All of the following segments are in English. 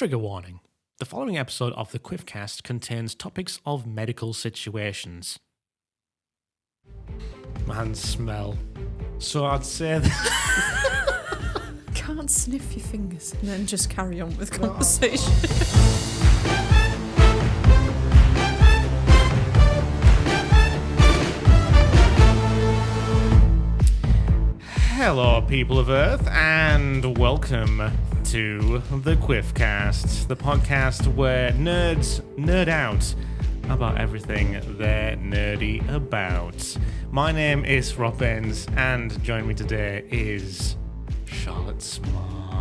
Trigger warning. The following episode of the QuiffCast contains topics of medical situations. Man, smell. So I'd say that... Can't sniff your fingers and then just carry on with conversation. Hello, people of Earth, and welcome to the QuiffCast, the podcast where nerds nerd out about everything they're nerdy about. My name is Rob Baines, and joining me today is Charlotte Smart.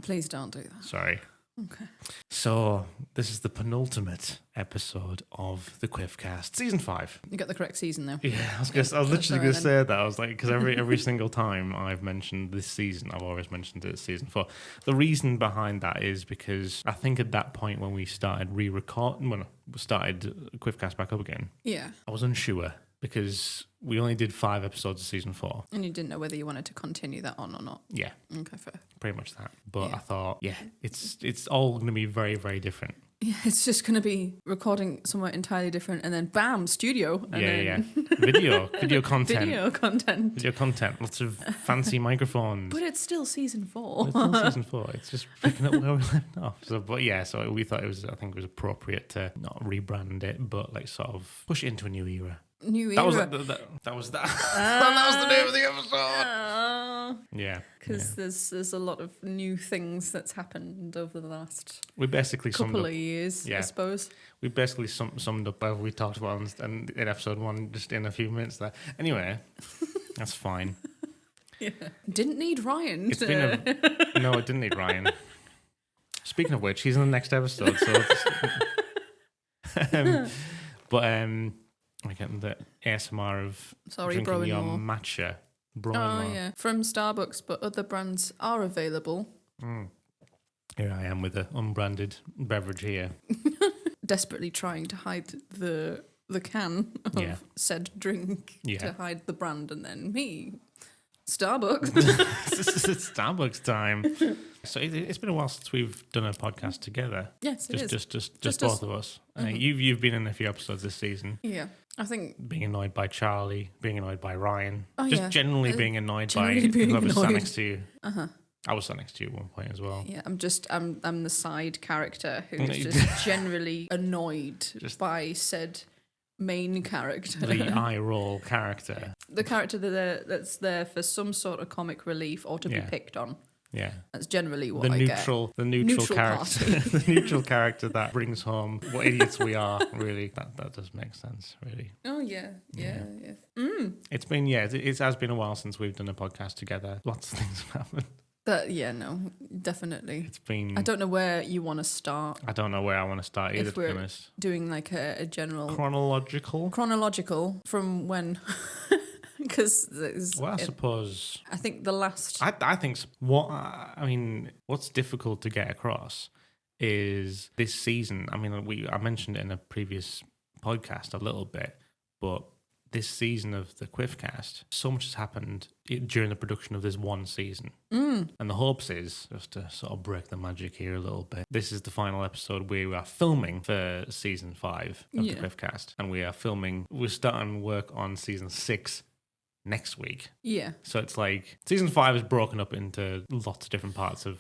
Please don't do that. Sorry. Okay. So, this is the penultimate episode of the QuiffCast, season 5. You got the correct season now. Yeah, I was literally going to say that. I was like, because every single time I've mentioned this season, I've always mentioned it's season 4. The reason behind that is because I think at that point when we started started QuiffCast back up again, Yeah. I was unsure because we only did 5 episodes of season 4. And you didn't know whether you wanted to continue that on or not. Yeah. Okay, fair. Pretty much that. But Yeah. I thought, it's all going to be very, very different. Yeah, it's just going to be recording somewhere entirely different and then bam, studio. And then Video content. Video content. Video content. Lots of fancy microphones. But it's still season 4. It's still season 4. It's just picking up where we left off. So we thought I think it was appropriate to not rebrand it, but like sort of push it into a new era. New That era. was that was that. That was the name of the episode. Yeah. Because there's a lot of new things that's happened over the last We basically couple of years, Yeah. I suppose. We basically summed up what we talked about in episode 1 just in a few minutes there. Anyway, that's fine. Yeah. Didn't need Ryan. It's been no, it didn't need Ryan. Speaking of which, he's in the next episode. So, we're getting the ASMR of drinking your matcha. Yeah, from Starbucks, but other brands are available. Here I am with an unbranded beverage here. Desperately trying to hide the can of said drink to hide the brand, and then me, Starbucks. It's Starbucks time. So it's been a while since we've done a podcast together. Yes, it is. Just both of us. You've been in a few episodes this season. Yeah, I think being annoyed by Charlie, being annoyed by Ryan, generally being annoyed by being whoever sat annoyed. next to you. I was sat next to you at one point as well. Yeah, I'm the side character who's just generally annoyed by said main character. The eye roll character. The character that's there for some sort of comic relief or to be picked on. Yeah, that's generally what the I neutral character, party. the neutral character that brings home what idiots we are. Really, that does make sense. Really. Oh yeah. It's been it has been a while since we've done a podcast together. Lots of things have happened. Definitely. It's been. I don't know where you want to start. I don't know where I want to start either. If we're to be honest, doing like a general chronological from when. Because I suppose I think the last. I think what's difficult to get across is this season. I mean, I mentioned it in a previous podcast a little bit, but this season of the QuiffCast, so much has happened during the production of this one season, and the hopes is just to sort of break the magic here a little bit. This is the final episode we are filming for season 5 of the QuiffCast, and we're starting work on season 6. Next week. Yeah. So it's like season 5 is broken up into lots of different parts of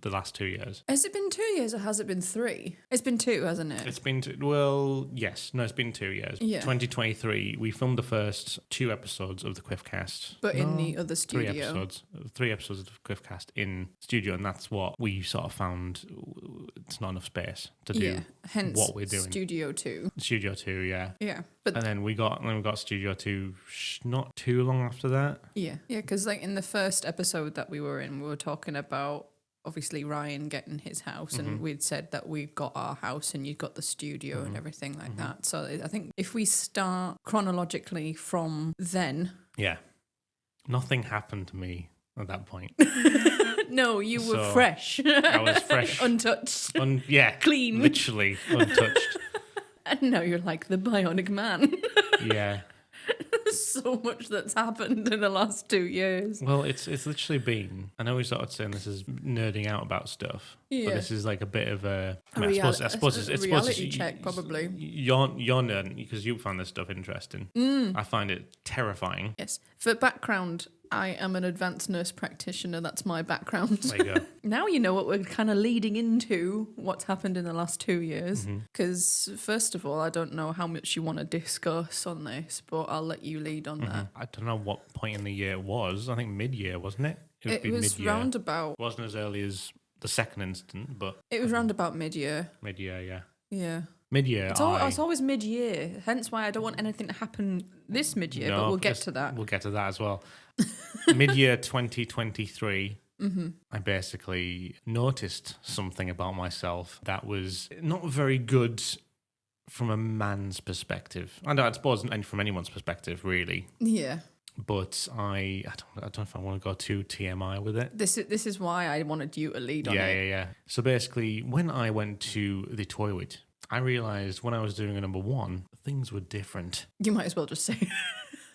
the last 2 years. Has it been 2 years or has it been 3? It's been 2, hasn't it? It's been 2. Well, yes. No, it's been 2 years. Yeah. 2023, we filmed the first 2 episodes of the QuiffCast. But in the other studio. 3 episodes of the QuiffCast in studio, and that's what we sort of found. It's not enough space to do hence what we're doing. Studio 2. Studio 2, yeah. Yeah. But and then we got Studio 2 not too long after that. Yeah. Yeah, because like in the first episode that we were in, we were talking about obviously Ryan getting his house, and we'd said that we've got our house and you've got the studio and everything like that. So I think if we start chronologically from then. Yeah. Nothing happened to me at that point. No, you were fresh. I was fresh. Untouched. Clean. Literally untouched. And now you're like the bionic man. Yeah. so much that's happened in the last 2 years. Well, it's literally been. I know we started saying this is nerding out about stuff, but this is like a bit of a. I suppose it's a reality check, probably. You're nerding because you find this stuff interesting. I find it terrifying. Yes. For background, I am an advanced nurse practitioner. That's my background. There you go. Now you know what we're kind of leading into, what's happened in the last 2 years. Because, first of all, I don't know how much you want to discuss on this, but I'll let you lead on that. I don't know what point in the year it was. I think mid-year, wasn't it? It was mid-year. roundabout. It wasn't as early as the second instant, but... It was roundabout mid-year. Mid-year, yeah. Yeah. Mid-year, It's always mid-year, hence why I don't want anything to happen this mid-year, but we'll get to that. We'll get to that as well. Mid-year 2023, I basically noticed something about myself that was not very good from a man's perspective. I suppose from anyone's perspective, really. Yeah. But I don't know if I want to go too TMI with it. This is why I wanted you to lead on it. Yeah. So basically, when I went to the toilet, I realised when I was doing a number one, things were different. You might as well just say.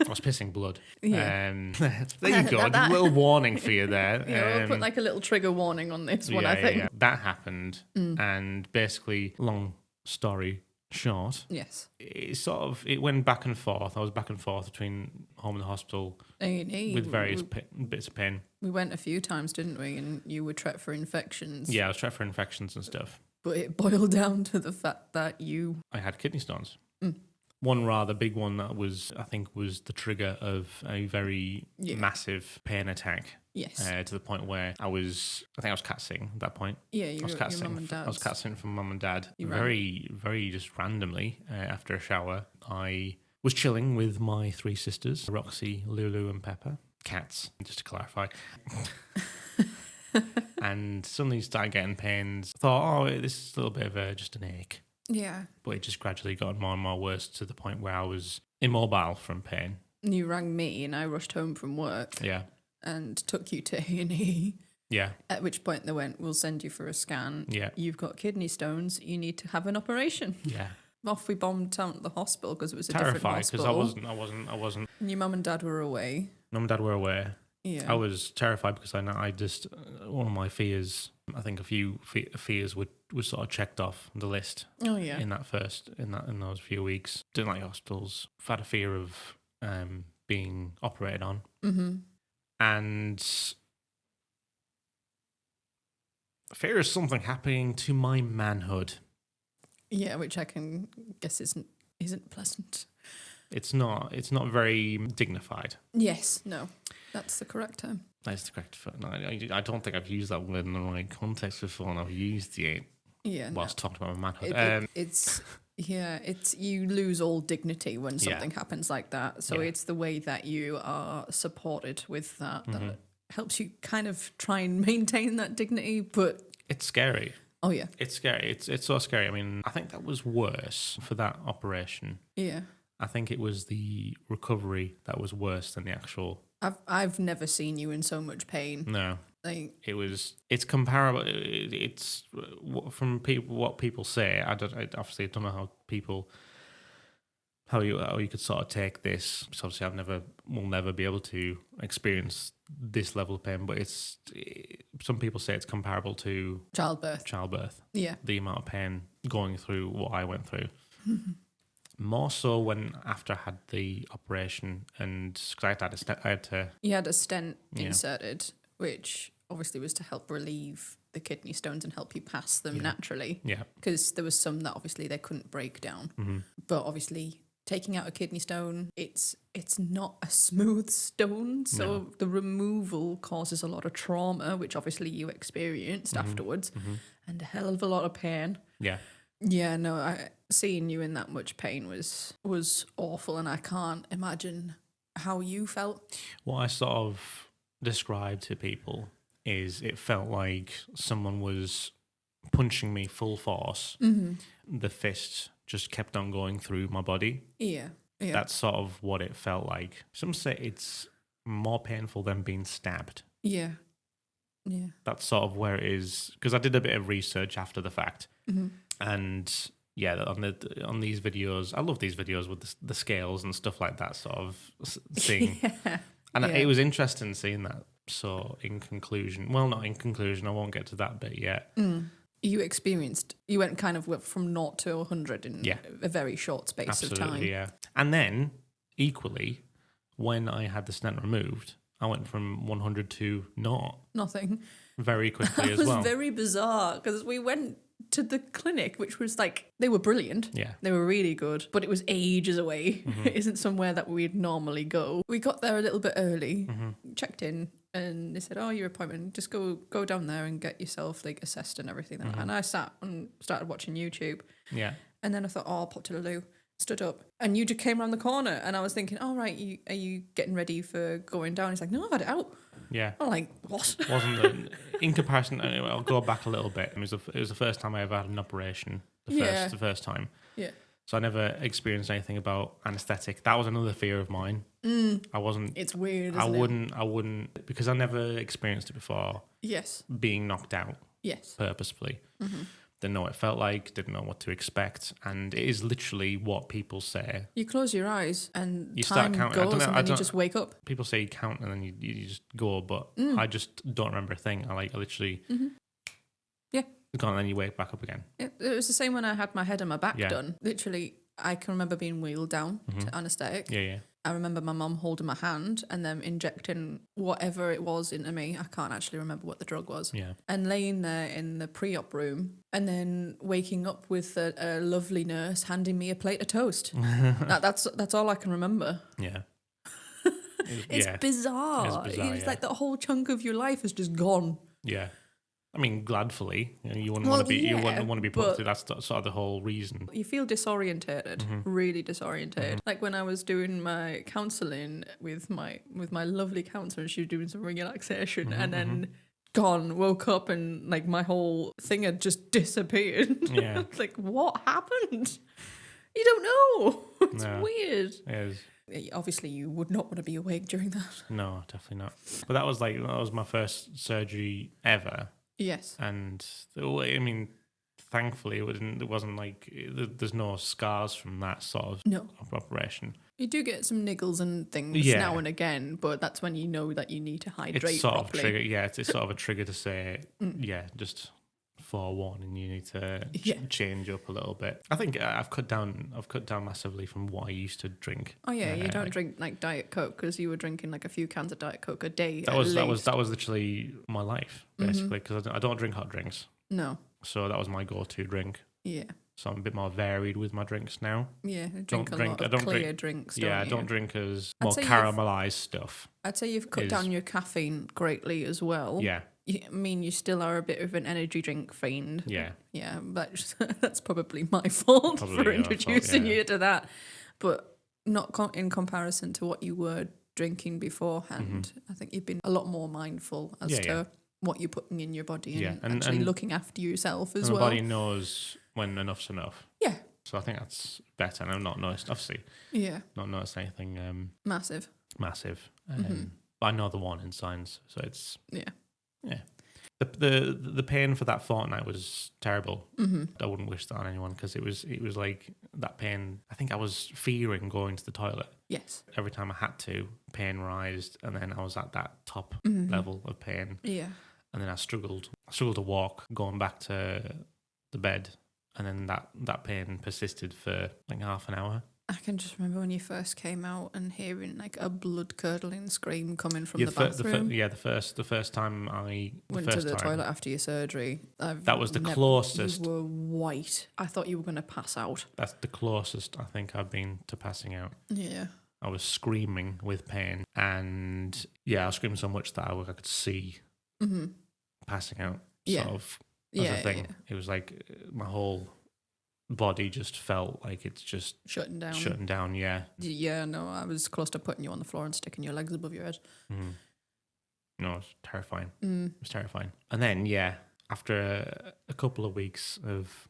I was pissing blood. Yeah. There you go. A little warning for you there. Yeah, we'll put like a little trigger warning on this one, I think. Yeah. That happened. And basically, long story short, yes, it went back and forth. I was back and forth between home and the hospital A&E, with various bits of pain. We went a few times, didn't we? And you were treated for infections. Yeah, I was treated for infections and stuff. But it boiled down to the fact that I had kidney stones. One rather big one that I think was the trigger of a very massive pain attack. Yes. To the point where I think I was cat sitting at that point. Yeah, your mum and dad. I was cat sitting from mum and dad. You very, very just randomly after a shower. I was chilling with my three sisters, Roxy, Lulu and Pepper. Cats, just to clarify. And suddenly started getting pains. Thought, this is a little bit of just an ache. Yeah. But it just gradually got more and more worse to the point where I was immobile from pain. And you rang me and I rushed home from work. Yeah. And took you to A&E. Yeah. At which point they went, we'll send you for a scan. Yeah. You've got kidney stones. You need to have an operation. Yeah. Off we bombed down to the hospital because it was a terrified, different hospital. Terrified because I wasn't. And your mum and dad were away. Mum and dad were away. Yeah. I was terrified because I just, one of my fears, I think a few fears were sort of checked off the list. Oh yeah. In those few weeks. Didn't like hospitals. I've had a fear of being operated on. Mm-hmm. And fear is something happening to my manhood. Yeah, which I can guess isn't pleasant. It's not very dignified. Yes, no. That's the correct term. That's the correct term. No, I don't think I've used that word in the right context before, and I've used it whilst talking about my manhood. It's you lose all dignity when something happens like that. So it's the way that you are supported with that helps you kind of try and maintain that dignity, but it's scary. Oh yeah. It's scary. It's so scary. I mean, I think that was worse for that operation. Yeah. I think it was the recovery that was worse than the actual. I've never seen you in so much pain. No. Like it's comparable. It's from what people say. I obviously don't know how you could sort of take this. Because obviously, will never be able to experience this level of pain. But some people say it's comparable to childbirth. Yeah, the amount of pain going through what I went through. More so after I had the operation, and because I had to. You had a stent inserted, which obviously was to help relieve the kidney stones and help you pass them naturally. Yeah. Because there was some that obviously they couldn't break down. Mm-hmm. But obviously taking out a kidney stone, it's not a smooth stone. So the removal causes a lot of trauma, which obviously you experienced afterwards, and a hell of a lot of pain. Yeah. Yeah, no, seeing you in that much pain was awful, and I can't imagine how you felt. What I sort of described to people is it felt like someone was punching me full force. Mm-hmm. The fist just kept on going through my body. Yeah. That's sort of what it felt like. Some say it's more painful than being stabbed. Yeah. Yeah. That's sort of where it is, because I did a bit of research after the fact. Mm-hmm. And yeah, on these videos, I love these videos with the scales and stuff like that, sort of seeing. Yeah. And Yeah. it was interesting seeing that. So in conclusion, well, not in conclusion, I won't get to that bit yet. You went kind of from 0 to 100 in Yeah. a very short space Absolutely, of time. yeah. And then, equally, when I had the stent removed, I went from 100 to 0 Nothing. very quickly as It was well. very bizarre because we went to the clinic, which was like, they were brilliant. Yeah. They were really good, but it was ages away. Mm-hmm. It isn't somewhere that we'd normally go. We got there a little bit early, Mm-hmm. checked in, and they said, "Oh, your appointment, just go down there and get yourself like assessed and everything." Mm-hmm. And I sat and started watching YouTube. Yeah. And then I thought, oh, I'll pop to the loo. Stood up, and you just came around the corner, and I was thinking, "All right, are you getting ready for going down?" He's like, "No, I've had it out." Yeah. I'm like, "What?" In comparison, I'll go back a little bit. It was the first time I ever had an operation. The first time. Yeah. So I never experienced anything about anaesthetic. That was another fear of mine. I wasn't. It's weird. I Isn't it? I wouldn't, because I never experienced it before. Yes. Being knocked out Yes. purposefully. Didn't know what it felt like. Didn't know what to expect. And it is literally what people say. You close your eyes and You time start counting. I goes, don't know, and I then you don't- just wake up. People say you count and then you just go, but I just don't remember a thing. I literally Yeah. gone and then you wake back up again. It was the same when I had my head and my back Yeah. done. Literally, I can remember being wheeled down to anaesthetic. Yeah, yeah. I remember my mum holding my hand and then injecting whatever it was into me. I can't actually remember what the drug was. Yeah. And laying there in the pre-op room and then waking up with a lovely nurse handing me a plate of toast. That's all I can remember. Yeah. It's bizarre. It's bizarre, It's yeah. like the whole chunk of your life is just gone. Yeah. I mean, gladfully, you wouldn't Well, want to be. You yeah, wouldn't want to be put but- through. That's sort of the whole reason. You feel disorientated, really disorientated. Like when I was doing my counselling with my lovely counsellor, and she was doing some relaxation, and then woke up, and like my whole thing had just disappeared. Yeah. It's like, what happened? You don't know. It's No. weird. It is. Obviously, you would not want to be awake during that. No, definitely not. But that was my first surgery ever, Yes. and I mean, thankfully it wasn't like there's no scars from that sort of No. operation. You do get some niggles and things Yeah. now and again, but that's when you know that you need to hydrate It's sort properly. of trigger. Yeah, it's sort of a trigger to say, yeah, just forewarning, you need to Yeah. change up a little bit. I think I've cut down massively from what I used to drink. Oh yeah, you don't drink like Diet Coke because you were drinking like a few cans of Diet Coke a day. That was literally my life basically, because I don't drink hot drinks, No. so that was my go-to drink. Yeah. So I'm a bit more varied with my drinks now. Yeah. I Don't drink a drink- lot I of don't clear drink- drinks. Yeah, I you? don't drink as I'd more say you've- caramelized stuff. I'd say you've cut is- down your caffeine greatly as well. Yeah, I mean, you still are a bit of an energy drink fiend. yeah, Yeah, but that's probably my fault Probably for your fault, introducing yeah. you to that. But not in comparison to what you were drinking beforehand. I think you've been a lot more mindful as Yeah, to yeah. what you're putting in your body and, Yeah, and- actually and- looking after yourself as and my well. body knows when enough's enough. Yeah, So I think that's better. And I've not noticed, obviously, yeah, not noticed anything massive. massive. But I know the warning signs, so it's Yeah. yeah. The pain for that fortnight was terrible. I wouldn't wish that on anyone, because it was like that pain. I think I was fearing going to the toilet Yes. every time I had to. Pain rised, and then I was at that top level of pain, Yeah. and then I struggled to walk going back to the bed, and then that pain persisted for like half an hour. I can just remember when you first came out and hearing like a blood curdling scream coming from Yeah, the bathroom. the first time I Went to the toilet after your surgery. That was the closest. You were white. I thought you were going to pass out. That's the closest I think I've been to passing out. Yeah. I was screaming with pain, and yeah, I was screaming so much that I could see passing out. Yeah. Sort of as Yeah, a thing. yeah. It was like my whole body just felt like it's just Shutting down. shutting down. Yeah. Yeah, no, I was close to putting you on the floor and sticking your legs above your head. No, it was terrifying. It was terrifying. And then, yeah, after a couple of weeks of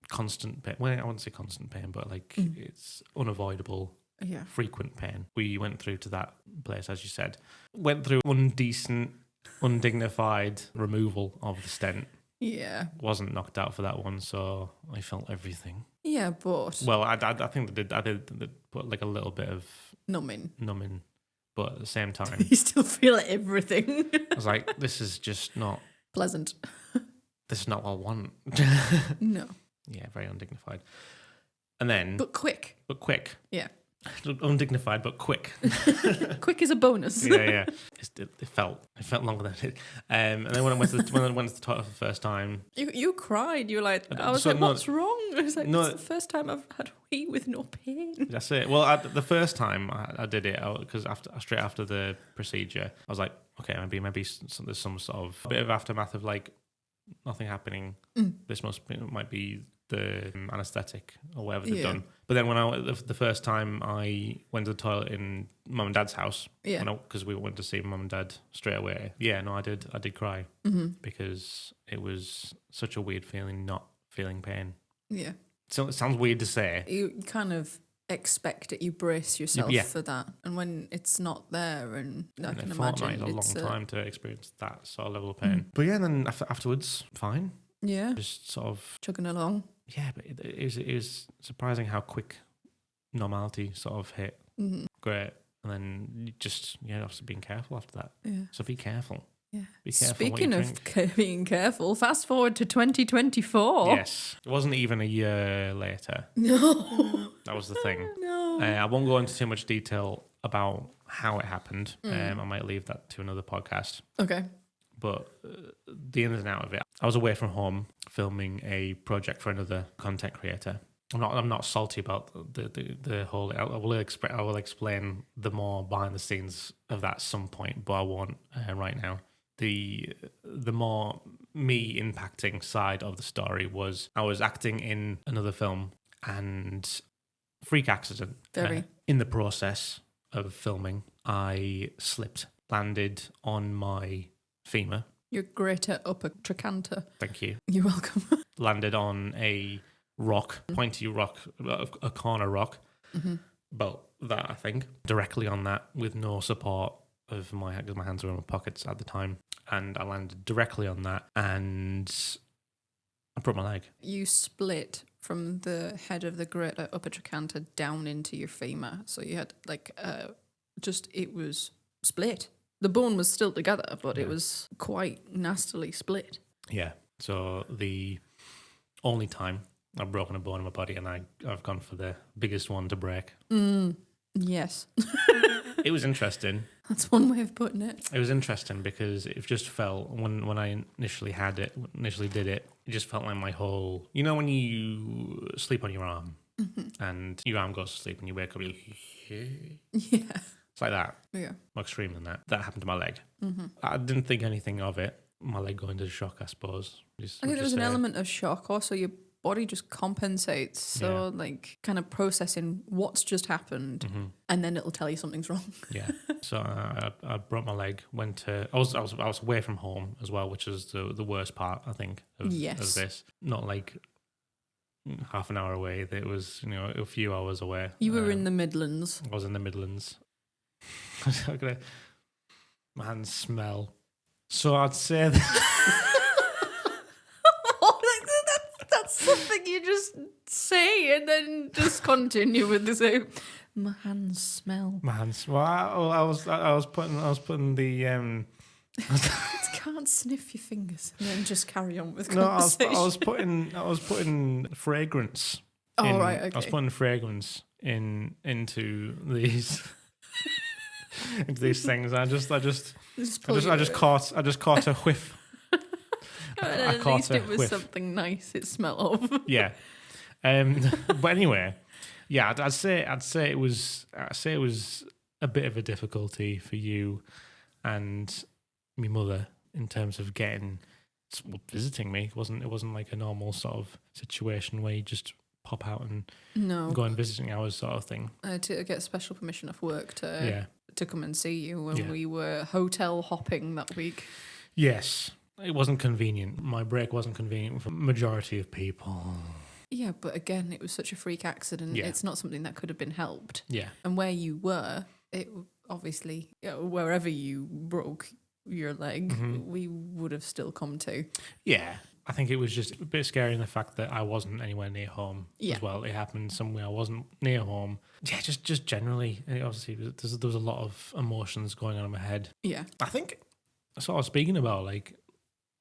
constant pain, well, I wouldn't say constant pain, but like it's unavoidable, Yeah. frequent pain. We went through to that place, as you said. Went through undecent, undignified removal of the stent. Yeah. Wasn't knocked out for that one, so I felt everything. Yeah, but Well, I think I did put like a little bit of numbing. But at the same time, You still feel everything. I was like, this is just not Pleasant. This is not what I want. No. Yeah, very undignified. And then, But quick. quick. Yeah. Undignified, but quick. Quick is a bonus. Yeah. It felt longer than it did. And then when I went to the toilet for the first time, You cried. You were like, I was So like, no- what's wrong? I was like, no- it's the first time I've had a wee with no pain. that's it. Well, the first time I did it, because straight after the procedure, I was like, okay, maybe there's some sort of a bit of aftermath of like nothing happening. This might be the anaesthetic or whatever they've done. But then when the first time I went to the toilet in mum and dad's house, because we went to see mum and dad straight away. Yeah, no, I did cry because it was such a weird feeling not feeling pain. Yeah. So it sounds weird to say. You kind of expect it. You brace yourself for that. And when it's not there, and I can imagine it's a long time to experience that sort of level of pain. But yeah, then afterwards, fine. Yeah. Just sort of chugging along. Yeah, but it was surprising how quick normality sort of hit. Great. And then just, obviously being careful after that. Yeah. So be careful. Yeah. Be careful. Speaking of being careful, fast forward to 2024. Yes. It wasn't even a year later. No. That was the thing. No. I won't go into too much detail about how it happened. I might leave that to another podcast. Okay. But the ins and out of it, I was away from home filming a project for another content creator. I'm not salty about the whole. I will explain the more behind the scenes of that at some point, but I won't right now. The more me impacting side of the story was I was acting in another film and freak accident. Very. In the process of filming, I slipped, landed on my femur. Your greater upper trochanter. Thank you. You're welcome. Landed on a rock, pointy rock, a corner rock. About that, I think. Directly on that with no support of because my hands were in my pockets at the time. And I landed directly on that and I broke my leg. You split from the head of the greater upper trochanter down into your femur. So you had it was split. The bone was still together, but it was quite nastily split. Yeah. So the only time I've broken a bone in my body and I've gone for the biggest one to break. Yes. It was interesting. That's one way of putting it. It was interesting because it just felt, when I initially did it, it just felt like my whole, when you sleep on your arm and your arm goes to sleep and you wake up, you're Yeah. It's like that. Yeah. More extreme than that. That happened to my leg. I didn't think anything of it. My leg going into shock, I suppose. I think there was an element of shock. Also, your body just compensates. So, kind of processing what's just happened, and then it'll tell you something's wrong. Yeah. So I broke my leg. I was away from home as well, which is the worst part, I think, of this. Not like half an hour away. It was a few hours away. You were in the Midlands. I was in the Midlands. My hands smell. So I'd say that's something you just say and then just continue with the same. My hands smell. My hands. Well, I was putting the. Can't sniff your fingers and then just carry on with No, conversation. I was putting fragrance. Oh right, okay. I was putting fragrance into these. Into these things. I just caught a whiff. At least it was something nice. It smelled of. Yeah. But anyway, yeah, I'd say it was a bit of a difficulty for you and my mother in terms of visiting me. It wasn't like a normal sort of situation where you just pop out and go and visiting hours sort of thing. To get special permission off work to come and see you when we were hotel hopping that week. Yes. It wasn't convenient. My break wasn't convenient for the majority of people. Yeah, but again, it was such a freak accident. Yeah. It's not something that could have been helped. Yeah. And where you were, it obviously, wherever you broke your leg, we would have still come to. Yeah. I think it was just a bit scary in the fact that I wasn't anywhere near home as well. It happened somewhere I wasn't near home. Yeah, just generally, obviously, there was a lot of emotions going on in my head. Yeah. I think, sort of speaking about like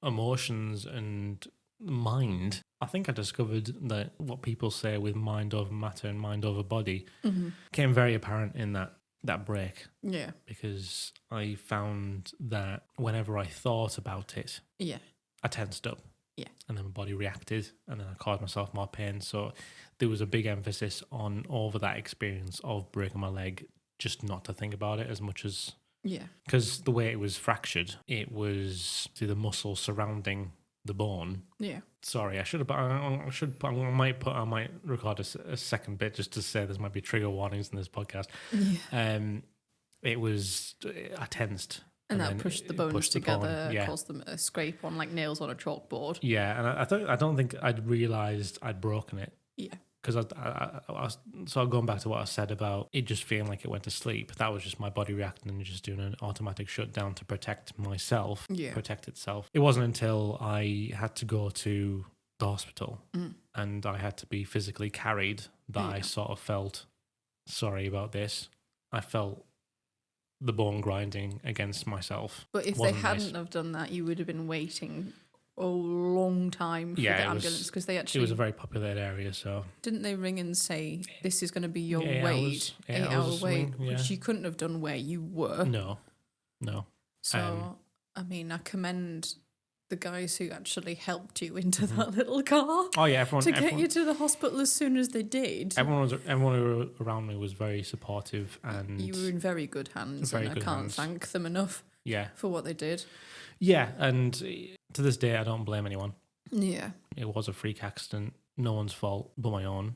emotions and mind, I think I discovered that what people say with mind over matter and mind over body became very apparent in that break. Yeah. Because I found that whenever I thought about it, I tensed up. Yeah. And then my body reacted, and then I caused myself more pain. So there was a big emphasis on over that experience of breaking my leg, just not to think about it as much as... Yeah. Because the way it was fractured, it was through the muscle surrounding the bone. Yeah. Sorry, I might record a second bit just to say there might be trigger warnings in this podcast. Yeah. I tensed. And that pushed the bones together, caused them a scrape on like nails on a chalkboard. Yeah, and I don't think I'd realised I'd broken it. Yeah. Because I was sort of going back to what I said about it just feeling like it went to sleep. That was just my body reacting and just doing an automatic shutdown to protect myself, protect itself. It wasn't until I had to go to the hospital and I had to be physically carried that I sort of felt sorry about this. I felt the bone grinding against myself. But if they hadn't have done that, you would have been waiting a long time for the ambulance, because they actually... It was a very populated area, so... Didn't they ring and say, this is going to be your 8 hour wait, which you couldn't have done where you were? No. So, I mean, I commend the guys who actually helped you into that little car. Oh yeah, everyone get you to the hospital as soon as they did. Everyone around me was very supportive, and you were in very good hands, and I can't thank them enough. For what they did. Yeah, and to this day, I don't blame anyone. Yeah, it was a freak accident, no one's fault but my own.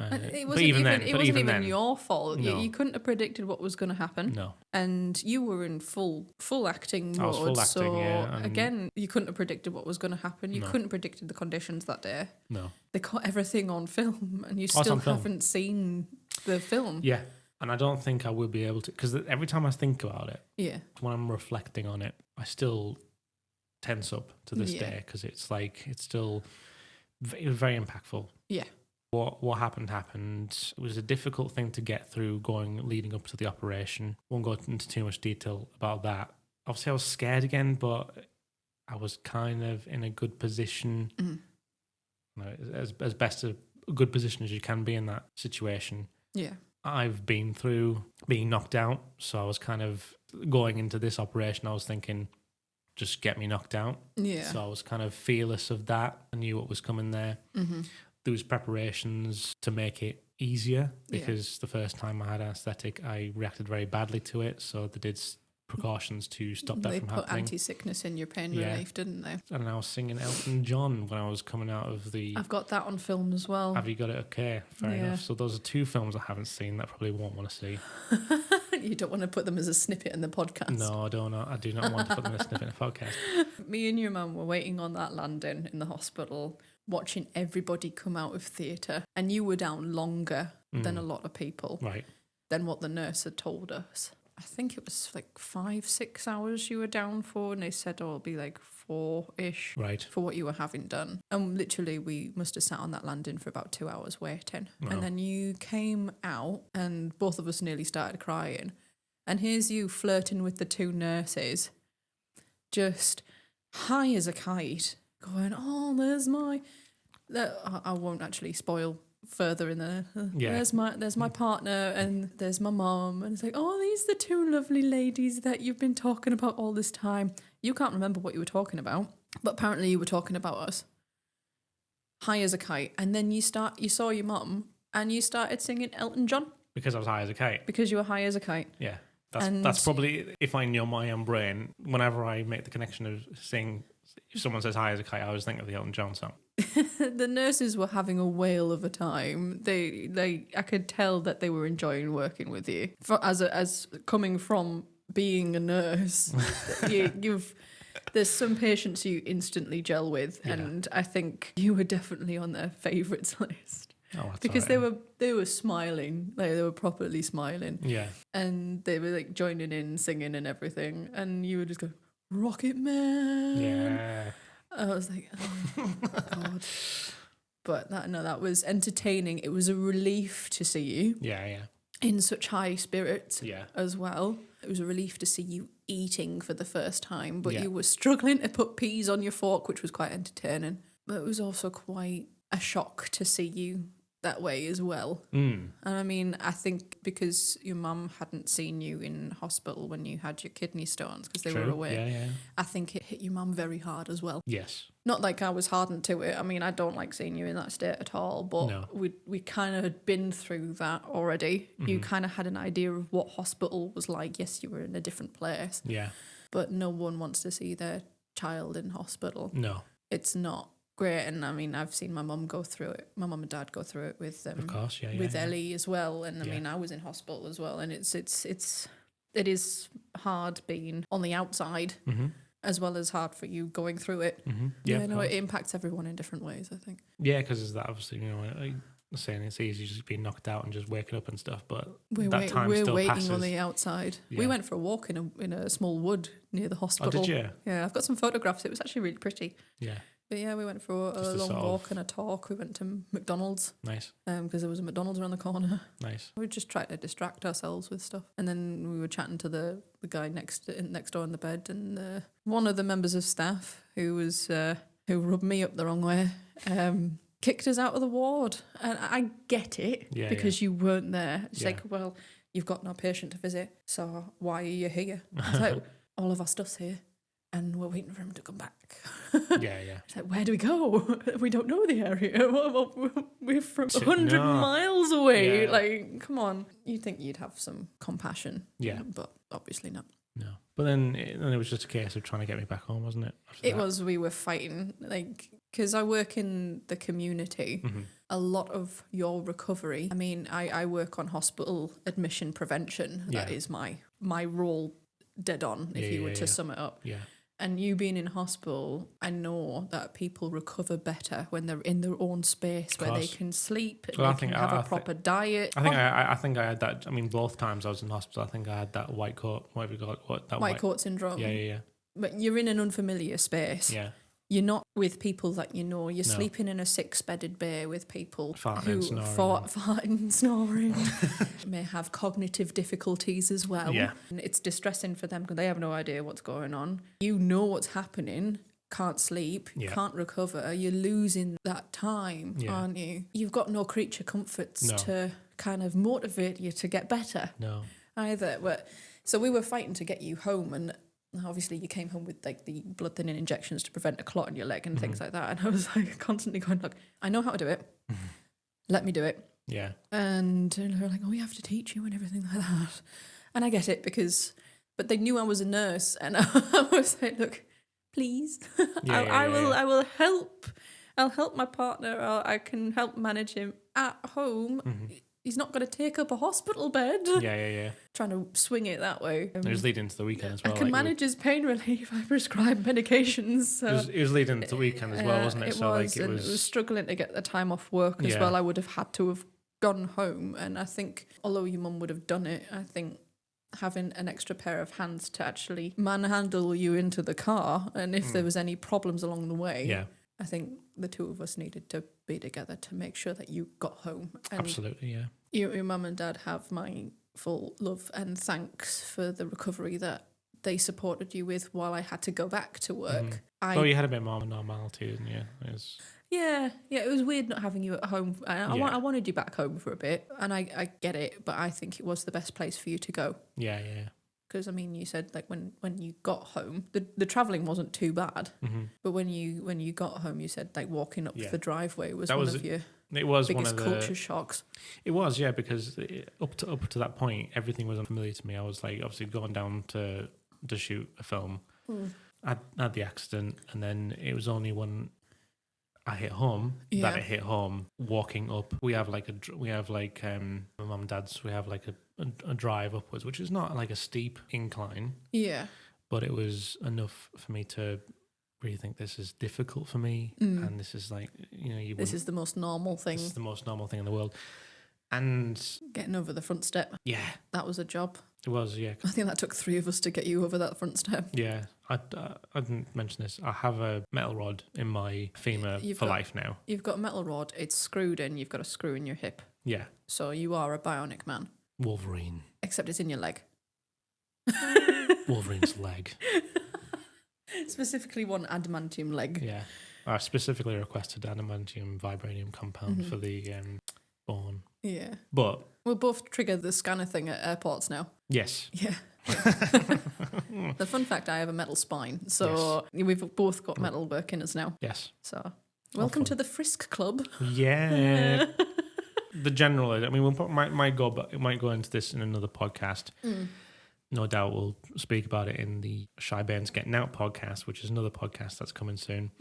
It wasn't even your fault. No. You couldn't have predicted what was going to happen. No. And you were in full acting mode. I was full acting, so again, you couldn't have predicted what was going to happen. You couldn't have predicted the conditions that day. No. They caught everything on film, and you still haven't seen the film. Yeah. And I don't think I will be able to, because every time I think about it, when I'm reflecting on it, I still tense up to this day, because it's like, it was very impactful. Yeah. What happened. It was a difficult thing to get through leading up to the operation. Won't go into too much detail about that. Obviously, I was scared again, but I was kind of in a good position, as best a good position as you can be in that situation. Yeah. I've been through being knocked out, so I was kind of going into this operation, I was thinking, just get me knocked out. Yeah. So I was kind of fearless of that. I knew what was coming there. Mm-hmm. There was preparations to make it easier, because the first time I had anesthetic, I reacted very badly to it. So they did precautions to stop that from happening. They put anti-sickness in your pain relief, didn't they? And I was singing Elton John when I was coming out of the... I've got that on film as well. Have you got it? Okay, fair enough. So those are two films I haven't seen that I probably won't want to see. You don't want to put them as a snippet in the podcast? No, I don't. I do not want to put them as a snippet in the podcast. Me and your mum were waiting on that landing in the hospital, watching everybody come out of theatre, and you were down longer than a lot of people. Right. Than what the nurse had told us. I think it was like 5-6 hours you were down for, and they said, it'll be like 4-ish for what you were having done. And literally, we must have sat on that landing for about 2 hours waiting. Wow. And then you came out, and both of us nearly started crying. And here's you flirting with the two nurses, just high as a kite, going, oh, there's my... I won't actually spoil further in there. There's my partner, and there's my mom, and it's like, oh, these are the two lovely ladies that you've been talking about all this time. You can't remember what you were talking about, but apparently you were talking about us. High as a kite. And then you saw your mum, and you started singing Elton John. Because I was high as a kite. Because you were high as a kite. Yeah. That's probably, if I know my own brain, whenever I make the connection of saying, if someone says high as a kite, I always think of the Elton John song. The nurses were having a whale of a time. I could tell that they were enjoying working with you. As coming from being a nurse, there's some patients you instantly gel with, and I think you were definitely on their favourites list. Oh, because they were smiling, like they were properly smiling. Yeah. And they were like joining in, singing and everything, and you would just go, Rocket Man. Yeah. I was like, oh God. But that was entertaining. It was a relief to see you. Yeah. In such high spirits Yeah. as well. It was a relief to see you eating for the first time, but Yeah. you were struggling to put peas on your fork, which was quite entertaining. But it was also quite a shock to see you that way as well. And I mean, I think because your mum hadn't seen you in hospital when you had your kidney stones because they were away, Yeah. I think it hit your mum very hard as well. Yes. Not like I was hardened to it. I mean, I don't like seeing you in that state at all, but No. we kind of had been through that already. You kind of had an idea of what hospital was like. Yes, you were in a different place. Yeah. But no one wants to see their child in hospital. No. It's not great. And I mean, I've seen my mum go through it. My mum and dad go through it with Of course, with Ellie as well. And I mean, I was in hospital as well. And it is hard being on the outside. As well as hard for you going through it. Yeah, no, it impacts everyone in different ways, I think. Yeah, because it's that obviously, like saying it's easy just being knocked out and just waking up and stuff, but we're still waiting passes. on the outside. Yeah. We went for a walk in a small wood near the hospital. Oh, did you? Yeah, I've got some photographs. It was actually really pretty. Yeah. But yeah, we went for a long walk and a talk. We went to McDonald's. Nice. Because there was a McDonald's around the corner. Nice. We just tried to distract ourselves with stuff. And then we were chatting to the guy next door in the bed, and one of the members of staff who rubbed me up the wrong way kicked us out of the ward. And I get it because you weren't there. It's like, well, you've got no patient to visit, so why are you here? It's like, all of our stuff's here and we're waiting for him to come back. Yeah. It's like, where do we go? We don't know the area. We're from 100 miles away. Yeah. Like, come on. You'd think you'd have some compassion. Yeah. But obviously not. No. But then it was just a case of trying to get me back home, wasn't it? It was, we were fighting. Like, because I work in the community, a lot of your recovery, I mean, I work on hospital admission prevention. That is my role dead on, if you were to sum it up. Yeah. And you being in hospital, I know that people recover better when they're in their own space where they can sleep, and they can have a proper diet. I think I had that. I mean, both times I was in hospital, I think I had that white coat. Whatever you call it, that white coat syndrome. Yeah. But you're in an unfamiliar space. Yeah. You're not with people that you know. You're sleeping in a 6-bedded bay with people farting who and snoring, may have cognitive difficulties as well. Yeah. And it's distressing for them because they have no idea what's going on. You know what's happening, can't sleep, can't recover. You're losing that time, aren't you? You've got no creature comforts to kind of motivate you to get better. No. Either. But, so we were fighting to get you home, and obviously you came home with like the blood thinning injections to prevent a clot in your leg and things like that. And I was like constantly going, look, I know how to do it. Let me do it. Yeah. And they were like, oh, we have to teach you and everything like that. And I get it but they knew I was a nurse, and I was like, look, please, I will help. I'll help my partner. I can help manage him at home. He's not going to take up a hospital bed. Yeah. Trying to swing it that way. It was leading to the weekend as well. I can manage his pain relief. I prescribe medications. So. It was leading to the weekend as well, wasn't it? It was struggling to get the time off work as well. I would have had to have gone home. And I think, although your mum would have done it, I think having an extra pair of hands to actually manhandle you into the car, and if there was any problems along the way, I think the two of us needed to be together to make sure that you got home. And absolutely, yeah. Your mum and dad have my full love and thanks for the recovery that they supported you with while I had to go back to work. You had a bit more normality, didn't you? It was weird not having you at home. I wanted you back home for a bit, and I get it, but I think it was the best place for you to go. Yeah. Because I mean, you said like when you got home, the travelling wasn't too bad, but when you got home, you said like walking up the driveway was one of your biggest culture shocks. It was, yeah, because up to that point, everything was unfamiliar to me. I was like obviously going down to shoot a film. I had the accident, and then it was only when I hit home that it hit home. Walking up, we have like my mum and dad's. We have like a drive upwards, which is not like a steep incline. Yeah, but it was enough for me to really think this is difficult for me, and this is like this is the most normal thing. This is the most normal thing in the world, and getting over the front step. Yeah, that was a job. It was, yeah. I think that took 3 of us to get you over that front step. Yeah, I didn't mention this. I have a metal rod in my femur life now. You've got a metal rod, it's screwed in, you've got a screw in your hip. Yeah. So you are a bionic man. Wolverine. Except it's in your leg. Wolverine's leg. Specifically one adamantium leg. Yeah. I specifically requested adamantium vibranium compound for the bone. Yeah. But we'll both trigger the scanner thing at airports now. yes. Yeah. The fun fact, I have a metal spine. So we've both got metal work in us now. Yes. So welcome to the Frisk Club. Yeah. The general, I mean, might go into this in another podcast. No doubt we'll speak about it in the Shy Bairns Getting Out podcast, which is another podcast that's coming soon.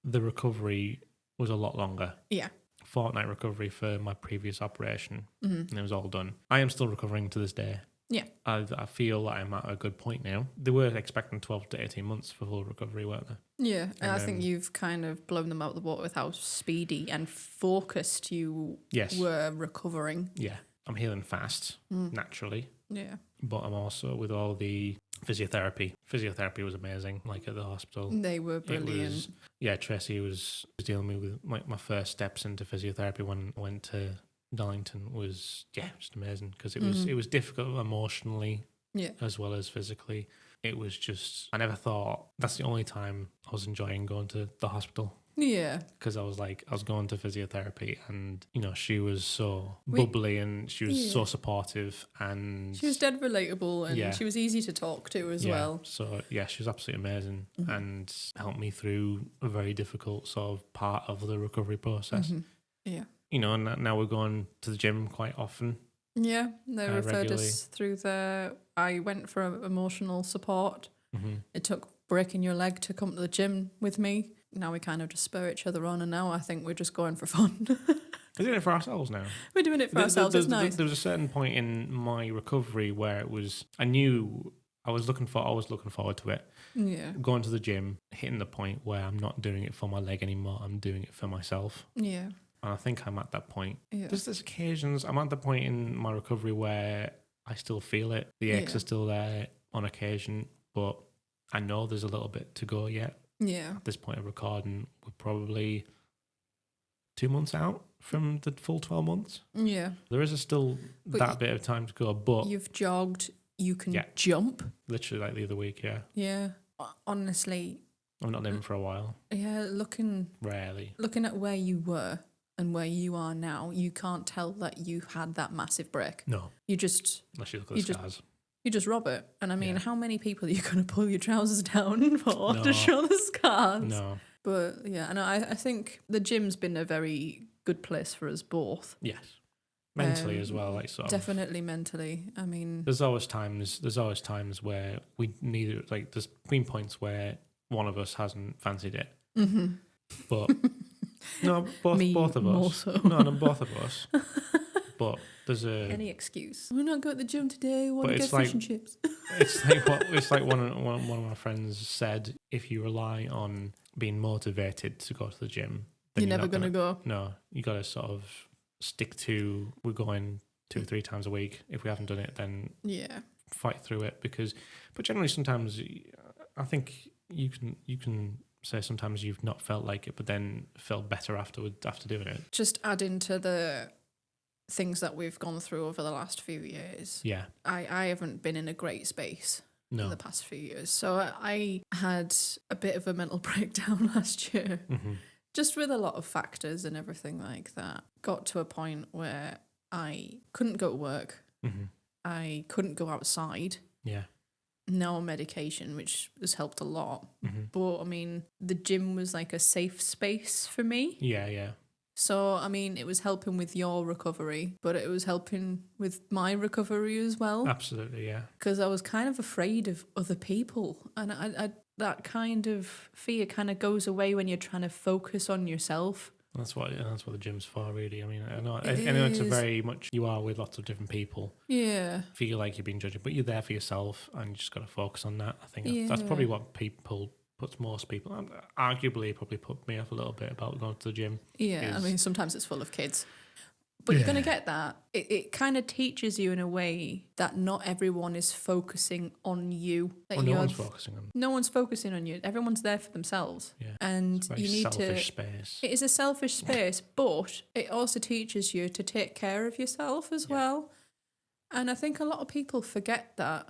The recovery was a lot longer. Yeah. Fortnight recovery for my previous operation, and it was all done. I am still recovering to this day. Yeah. I feel like I'm at a good point now. They were expecting 12 to 18 months for full recovery, weren't they? Yeah, and I think you've kind of blown them out of the water with how speedy and focused you were recovering. Yeah, I'm healing fast, naturally. Yeah. But I'm also with all the physiotherapy. Physiotherapy was amazing, like at the hospital. They were brilliant. Tracy was dealing with my first steps into physiotherapy when I went to Darlington was just amazing because it was difficult emotionally as well as physically. It was just, I never thought that's the only time I was enjoying going to the hospital. Yeah. Because I was going to physiotherapy and, she was so bubbly and she was so supportive and... She was dead relatable and she was easy to talk to as well. So, she was absolutely amazing and helped me through a very difficult sort of part of the recovery process. Yeah. And now we're going to the gym quite often. Yeah, they referred regularly. us through I went for emotional support. It took breaking your leg to come to the gym with me. Now we kind of just spur each other on, and now I think we're just going for fun. We're doing it for ourselves now. We're doing it for ourselves. It's nice. There was a certain point in my recovery where it was, I knew I was looking forward to it. Yeah. Going to the gym, hitting the point where I'm not doing it for my leg anymore. I'm doing it for myself. Yeah. And I think I'm at that point. Yeah. There's occasions, I'm at the point in my recovery where I still feel it. The aches are still there on occasion, but I know there's a little bit to go yet. Yeah. At this point of recording, we're probably 2 months out from the full 12 months. Yeah. There is still that bit of time to go, but... You've jogged, you can jump. Literally like the other week, yeah. Yeah. Honestly... I've not done it for a while. Yeah, looking at where you were and where you are now, you can't tell that you had that massive break. No. Unless you look at the scars. You just rob it. And I mean, how many people are you going to pull your trousers down for to show the scars? No. But yeah, and I think the gym's been a very good place for us both. Yes. Mentally as well, definitely mentally. I mean, there's always times where we need it. There's been points where one of us hasn't fancied it. But no, both of us. More so. No, both of us. But there's any excuse. We're not going to the gym today. We want to get fish and chips. It's like one of my friends said. If you rely on being motivated to go to the gym, then you're never going to go. No, you got to sort of stick to. We're going 2 or 3 times a week. If we haven't done it, then fight through it. But generally, sometimes I think you can say sometimes you've not felt like it, but then felt better after doing it. Just add into the things that we've gone through over the last few years. Yeah. I haven't been in a great space in the past few years. So I had a bit of a mental breakdown last year, just with a lot of factors and everything like that. Got to a point where I couldn't go to work. I couldn't go outside. Yeah. No medication, which has helped a lot. But I mean, the gym was like a safe space for me. Yeah, yeah. So, I mean, it was helping with your recovery, but it was helping with my recovery as well. Absolutely, yeah. Because I was kind of afraid of other people. And I that kind of fear kind of goes away when you're trying to focus on yourself. That's what the gym's for, really. I mean, I know it's a very much, you are with lots of different people. Yeah. Feel like you're being judged, but you're there for yourself and you just got to focus on that. I think that's probably what puts most people, arguably probably put me off a little bit about going to the gym. Yeah, I mean, sometimes it's full of kids. But you're going to get that. It kind of teaches you in a way that not everyone is focusing on you. That no one's focusing on. No one's focusing on you. Everyone's there for themselves. Yeah. And It's a very you need selfish space. It is a selfish space, but it also teaches you to take care of yourself as well. And I think a lot of people forget that.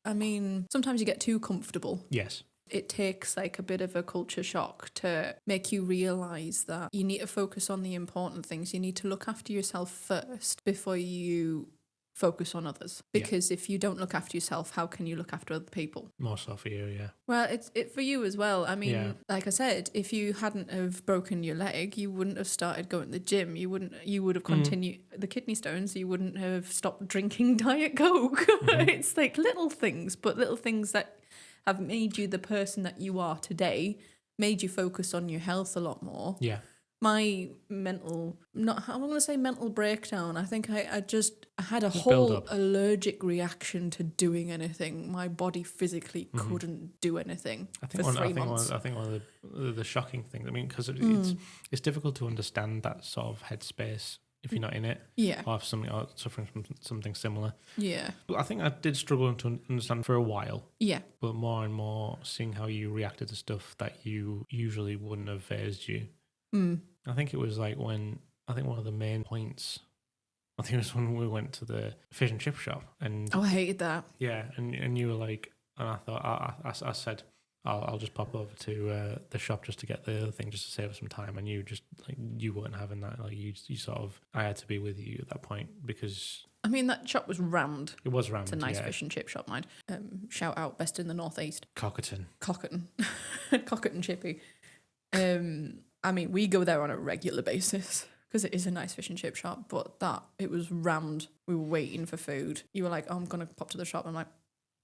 I mean, sometimes you get too comfortable. Yes. It takes like a bit of a culture shock to make you realise that you need to focus on the important things. You need to look after yourself first before you focus on others. Because if you don't look after yourself, how can you look after other people? More so for you, yeah. Well, it's for you as well. I mean, like I said, if you hadn't have broken your leg, you wouldn't have started going to the gym. You would have continued the kidney stones. You wouldn't have stopped drinking Diet Coke. It's like little things, but little things that have made you the person that you are today, made you focus on your health a lot more. Yeah. My mental, I'm going to say mental breakdown. I think I had a whole allergic reaction to doing anything. My body physically couldn't do anything for 3 months. I think one of the shocking things, I mean, because it's difficult to understand that sort of headspace if you're not in it. Yeah. Or suffering from something similar. Yeah. But I think I did struggle to understand for a while. Yeah. But more and more seeing how you reacted to stuff that you usually wouldn't have phased you. I think it was like one of the main points, I think it was when we went to the fish and chip shop. And I hated that. Yeah, and you were like, and I thought, I said, I'll just pop over to the shop just to get the other thing, just to save us some time. And you just, like, you weren't having that. Like, you sort of, I had to be with you at that point because... I mean, that shop was rammed. It was rammed, It's a nice fish and chip shop, mind. Shout out, best in the Northeast. Cockerton. Cockerton Chippy. I mean, we go there on a regular basis because it is a nice fish and chip shop, but it was rammed. We were waiting for food. You were like, oh, I'm going to pop to the shop. I'm like,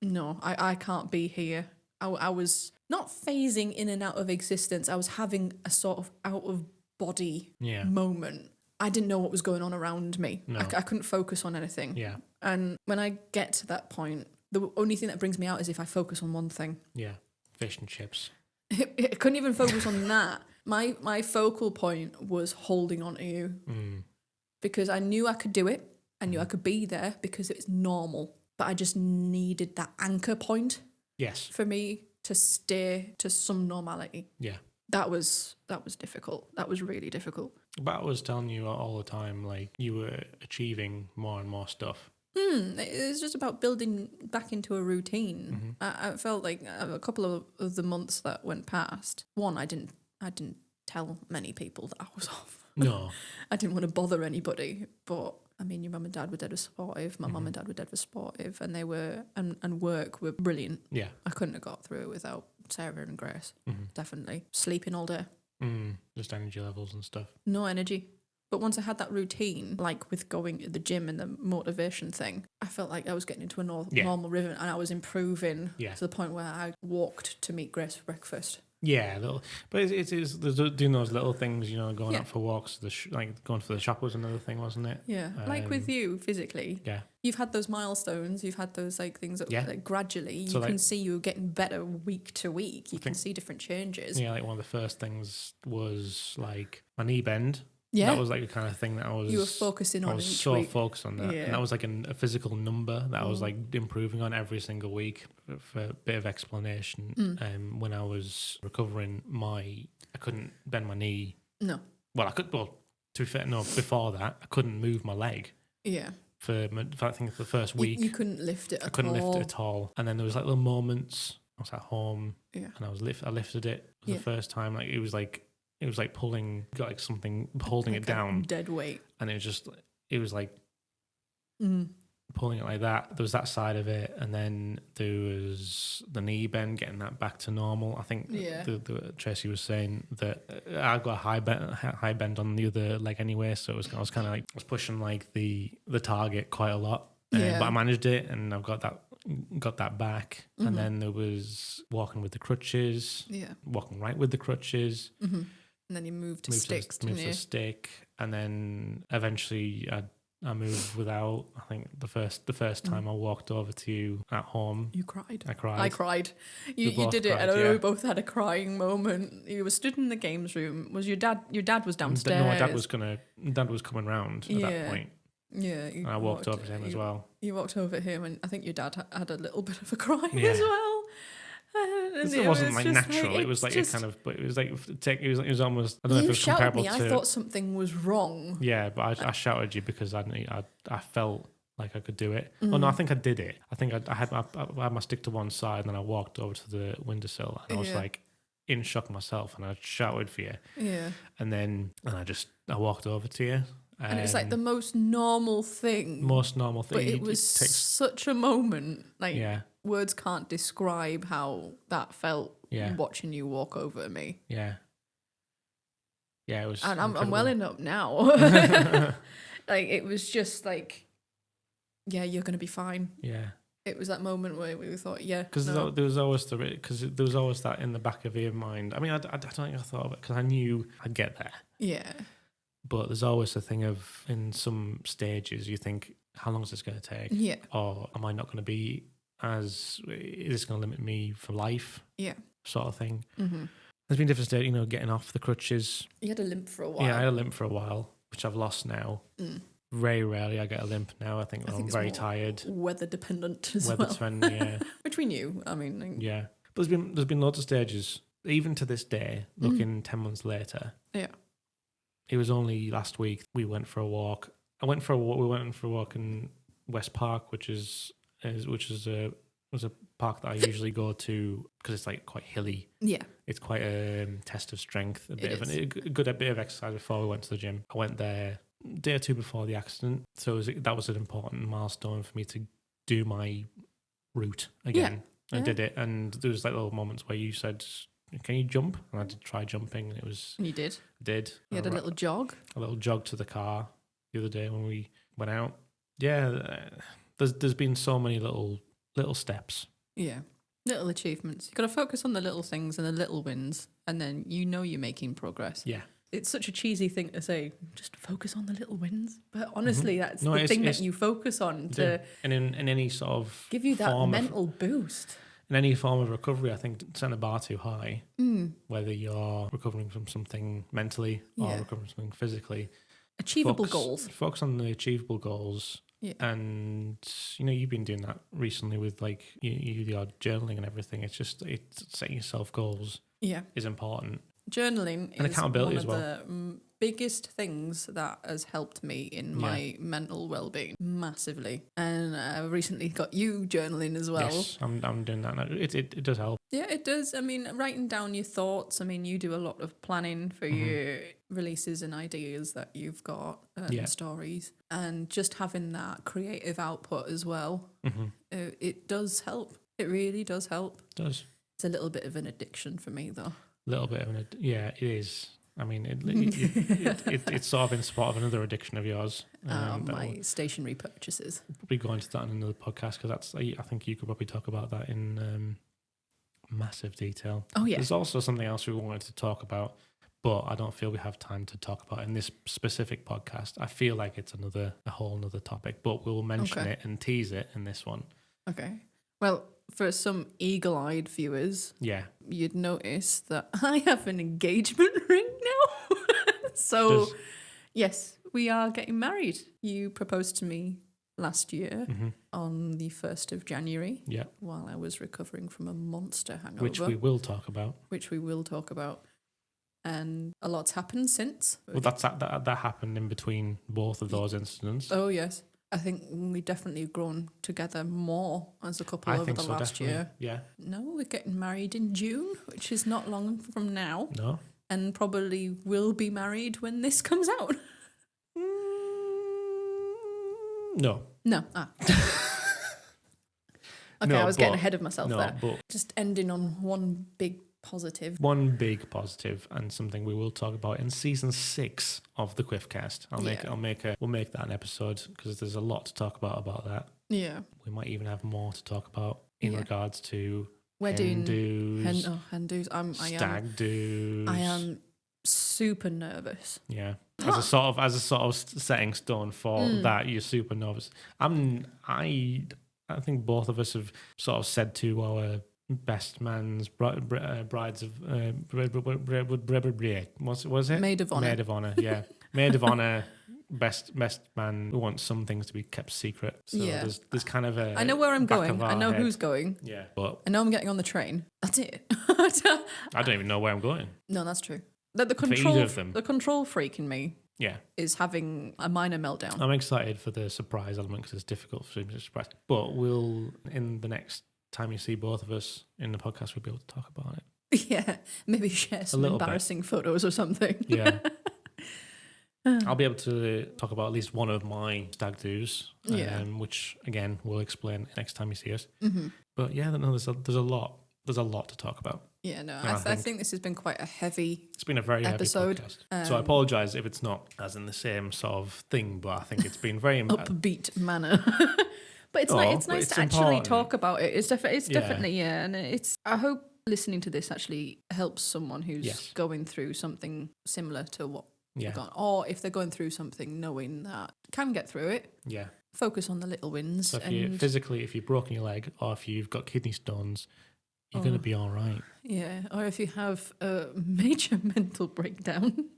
no, I can't be here. I was not phasing in and out of existence. I was having a sort of out-of-body moment. I didn't know what was going on around me. No. I couldn't focus on anything. Yeah. And when I get to that point, the only thing that brings me out is if I focus on one thing. Yeah, fish and chips. I couldn't even focus on that. My focal point was holding on to you because I knew I could do it. I knew I could be there because it's normal. But I just needed that anchor point. Yes. For me to stay to some normality. Yeah. That was difficult. That was really difficult. But I was telling you all the time, like, you were achieving more and more stuff. It was just about building back into a routine. I felt like a couple of the months that went past, one, I didn't tell many people that I was off. No. I didn't want to bother anybody, but I mean, your mum and dad were dead as supportive. My mum and dad were dead as supportive, and they were and work were brilliant. Yeah, I couldn't have got through it without Sarah and Grace. Definitely sleeping all day. Just energy levels and stuff. No energy. But once I had that routine, like with going to the gym and the motivation thing, I felt like I was getting into a normal rhythm, and I was improving to the point where I walked to meet Grace for breakfast. Yeah, but it is there's doing those little things, you know, going out for walks, like going for the shop was another thing, wasn't it? Yeah, like with you physically. Yeah, you've had those milestones, you've had those like things that like, gradually you can see you getting better week to week. You can see different changes. Yeah, like one of the first things was like my knee bend. Yeah, that was like the kind of thing that you were focusing on. I was so focused on that, and that was like a physical number that I was like improving on every single week. For a bit of explanation, when I was recovering, I couldn't bend my knee. No. Well, I could. Well, to be fair, no. Before that, I couldn't move my leg. Yeah. For I think for the first week, you couldn't lift it. I couldn't lift it at all, and then there was like little moments. I was at home, and I lifted it for the first time. Like it was like pulling, got like something holding like it down, dead weight, and it was like pulling it like that. There was that side of it, and then there was the knee bend, getting that back to normal. I think the Tracy was saying that I got a high bend on the other leg anyway, so I was kind of like I was pushing like the target quite a lot, but I managed it, and I've got that back. And then there was walking with the crutches, walking right with the crutches. And then you moved to sticks, moved to stick, and then eventually I I moved without. I think the first time I walked over to you at home. You cried. I cried. I cried. We You both did it, cried, and I know yeah. we both had a crying moment. You were stood in the games room. Was your dad? Your dad was downstairs. No, my dad was coming round at that point. Yeah. And I walked over to him as well. You walked over to him, and I think your dad had a little bit of a cry Yeah. as well. And It wasn't like just natural. It was like just, a kind of, but it was like it was almost. I don't know if it you was shouted comparable me. to. I thought something was wrong. Yeah, but I shouted you because I felt like I could do it. Oh no, I think I did it. I think I had my stick to one side, and then I walked over to the windowsill, and I was like in shock myself, and I shouted for you. Yeah. And then I walked over to you. And it's like the most normal thing. But it was such a moment. Like, words can't describe how that felt watching you walk over to me. Yeah. Yeah, it was. And I'm welling up now. Like, it was just like, yeah, you're going to be fine. Yeah. It was that moment where we thought, because there was always that in the back of your mind. I mean, I don't think I thought of it because I knew I'd get there. Yeah. But there's always a thing of, in some stages, you think, how long is this going to take? Yeah. Or am I not going to be is this going to limit me for life? Yeah. Sort of thing. Mm-hmm. There's been different stages, getting off the crutches. You had a limp for a while. Yeah, I had a limp for a while, which I've lost now. Very rarely I get a limp now. I think when I'm very tired. Weather dependent as well. Weather dependent, yeah. Which we knew. I mean, yeah. But there's been loads of stages, even to this day, looking 10 months later. Yeah. It was only last week we went for a walk. We went for a walk in West Park, which was a park that I usually go to because it's like quite hilly. Yeah. It's quite a test of strength, a bit of exercise before we went to the gym. I went there a day or two before the accident, so that was an important milestone for me to do my route again. I did it, and there was like little moments where you said, "Can you jump?" And I did try jumping, and it was. And you did. I did. You had a little jog. A little jog to the car the other day when we went out. Yeah, there's been so many little steps. Yeah, little achievements. You've got to focus on the little things and the little wins, and then you're making progress. Yeah. It's such a cheesy thing to say, just focus on the little wins. But honestly, that's the thing that you focus on to... And in any sort of... Give you that mental boost. In any form of recovery, I think setting the bar too high, whether you're recovering from something mentally or recovering from something physically... Achievable goals. Focus on the achievable goals. Yeah. And, you've been doing that recently with, like, your journaling and everything. It's just, setting yourself goals is important. Journaling and is accountability one of as well. the biggest things that has helped me in my mental well-being massively. And I recently got you journaling as well. Yes, I'm doing that now. It does help. Yeah, it does. I mean, writing down your thoughts. I mean, you do a lot of planning for your releases and ideas that you've got and stories. And just having that creative output as well, it does help. It really does help. It does. It's a little bit of an addiction for me, though. Little bit of it is. I mean, it's sort of in support of another addiction of yours. My stationery purchases. We'll probably go into that in another podcast because I think you could probably talk about that in massive detail. Oh yeah. There's also something else we wanted to talk about, but I don't feel we have time to talk about in this specific podcast. I feel like it's a whole other topic, but we'll mention it and tease it in this one. Okay. Well, for some eagle-eyed viewers, you'd notice that I have an engagement ring now. So, yes, we are getting married. You proposed to me last year on the 1st of January while I was recovering from a monster hangover. Which we will talk about. And a lot's happened since. Well, that happened in between both of those incidents. Oh, yes. I think we definitely have grown together more as a couple over the last year. Yeah. No, we're getting married in June, which is not long from now. No. And probably will be married when this comes out. No. No. Okay, I was getting ahead of myself there. But just ending on one big positive. One big positive and something we will talk about in season 6 of the QuiffCast. We'll make that an episode because there's a lot to talk about that. Yeah. We might even have more to talk about in regards to wedding hen do's, hen do's. stag do's. I am super nervous. Yeah. As a sort of setting stone for that, you're super nervous. I think both of us have sort of said to our best man's brides of what was it? Maid of honor. Maid of honor, yeah. Maid of honor, best man who wants some things to be kept secret. So Yeah. there's kind of a I know where I'm back going. of I our know head. who's going. Yeah. But I know I'm getting on the train. That's it. I don't even know where I'm going. No, that's true. The either control, of them. the control freak in me Yeah. is having a minor meltdown. I'm excited for the surprise element because it's difficult for me to surprise. But we'll, in the next time you see both of us in the podcast, we'll be able to talk about it. Yeah, maybe share some little bit. embarrassing photos or something. Yeah. I'll be able to talk about at least one of my stag do's, which, again, we'll explain next time you see us. Mm-hmm. But yeah, no, there's a lot to talk about. Yeah, no, I think this has been quite a heavy. It's been a very episode. heavy podcast. So I apologise if it's not as in the same sort of thing, but I think it's been very upbeat manner. But it's nice to actually important. talk about it. It's definitely and it's. I hope listening to this actually helps someone who's going through something similar to what we've gone, or if they're going through something, knowing that can get through it. Yeah. Focus on the little wins. So if you've broken your leg or if you've got kidney stones, you're going to be all right. Yeah, or if you have a major mental breakdown,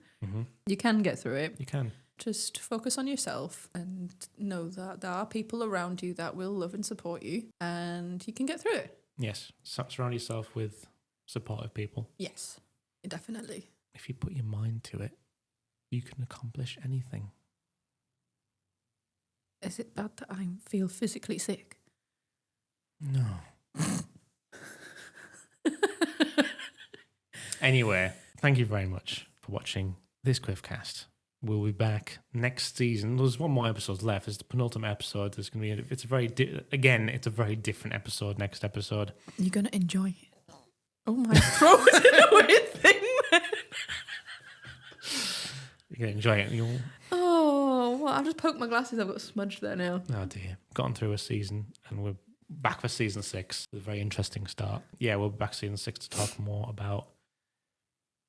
you can get through it. You can. Just focus on yourself and know that there are people around you that will love and support you, and you can get through it. Yes. Surround yourself with supportive people. Yes, definitely. If you put your mind to it, you can accomplish anything. Is it bad that I feel physically sick? No. Anyway, thank you very much for watching this QuiffCast. We'll be back next season. There's one more episode left. It's the penultimate episode. There's going to be it's a very different episode next episode. You're going to enjoy it. Oh my throat is a weird thing. You're going to enjoy it. Oh, well, I've just poked my glasses. I've got smudged there now. Oh dear. Gotten through a season and we're back for season 6. A very interesting start. Yeah, we'll be back season 6 to talk more about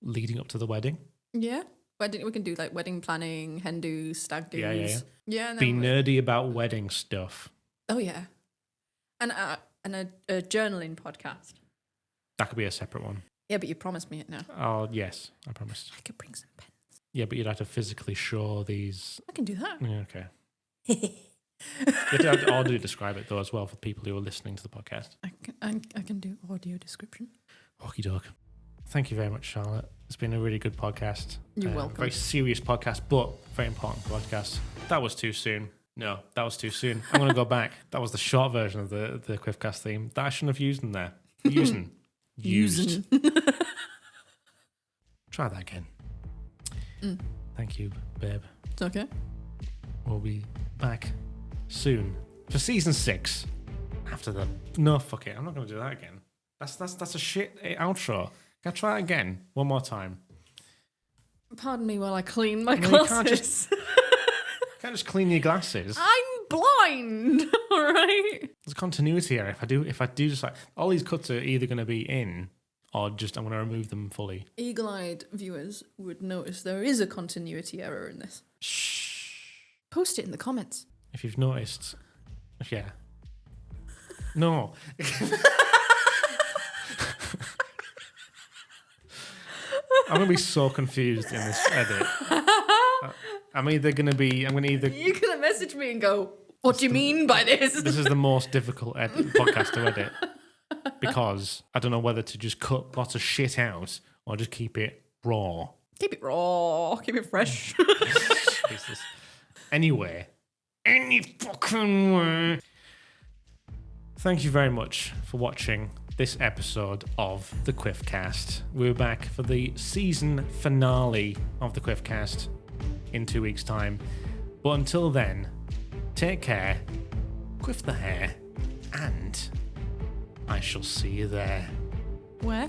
leading up to the wedding. Yeah. We can do like wedding planning, hen do's, stag do's. Yeah. Be nerdy about wedding stuff. Oh yeah. And a journaling podcast. That could be a separate one. Yeah, but you promised me it now. Oh yes, I promised. I could bring some pens. Yeah, but you'd have to physically show these. I can do that. Yeah, okay. You have to audio describe it though as well for people who are listening to the podcast. I can do audio description. Okie doke. Thank you very much, Charlotte. It's been a really good podcast. You're welcome. Very serious podcast, but very important podcast. That was too soon. No, that was too soon. I'm going to go back. That was the short version of the QuiffCast theme. That I shouldn't have used in there. Used. Try that again. Thank you, babe. It's okay. We'll be back soon for season 6. After the fuck it. I'm not going to do that again. That's a shit outro. Can I try it again? One more time. Pardon me while I clean my glasses. You can't just clean your glasses. I'm blind. All right. There's continuity here. If I do just like all these cuts are either going to be in or just I'm going to remove them fully. Eagle-eyed viewers would notice there is a continuity error in this. Shh. Post it in the comments. If you've noticed, yeah. No. I'm going to be so confused in this edit. I'm going to either... You're going to message me and go, what do you mean by this? This is the most difficult podcast to edit because I don't know whether to just cut lots of shit out or just keep it raw. Keep it raw. Keep it fresh. Jesus. Anyway, any fucking way. Thank you very much for watching this episode of the QuiffCast. We're back for the season finale of the QuiffCast in 2 weeks' time. But until then, take care, quiff the hair, and I shall see you there. Where?